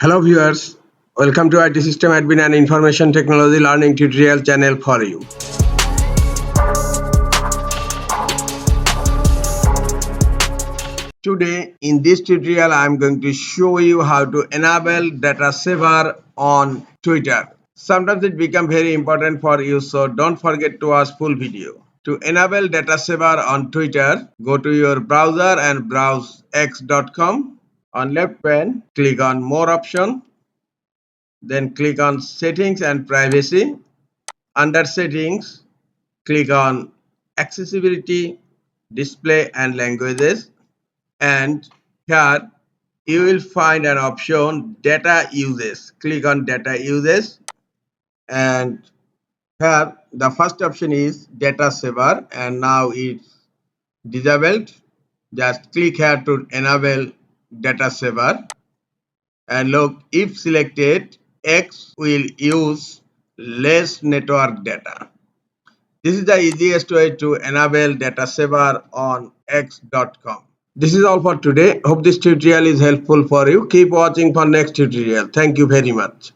Hello viewers, welcome to IT System Admin and Information Technology Learning Tutorial channel for you. Today in this tutorial I am going to show you how to enable data saver on Twitter. Sometimes it becomes very important for you, so don't forget to watch full video. To enable data saver on Twitter, go to your browser and browse x.com. On left pane, click on more option. Then click on settings and privacy. Under settings, click on accessibility, display and languages, and here you will find an option data uses. Click on data uses, and here the first option is data saver, and now it's disabled. Just click here to enable data saver, and look, if selected, X will use less network data. This is the easiest way to enable data saver on x.com. This is all for today. Hope this tutorial is helpful for you. Keep watching for next tutorial. Thank you very much.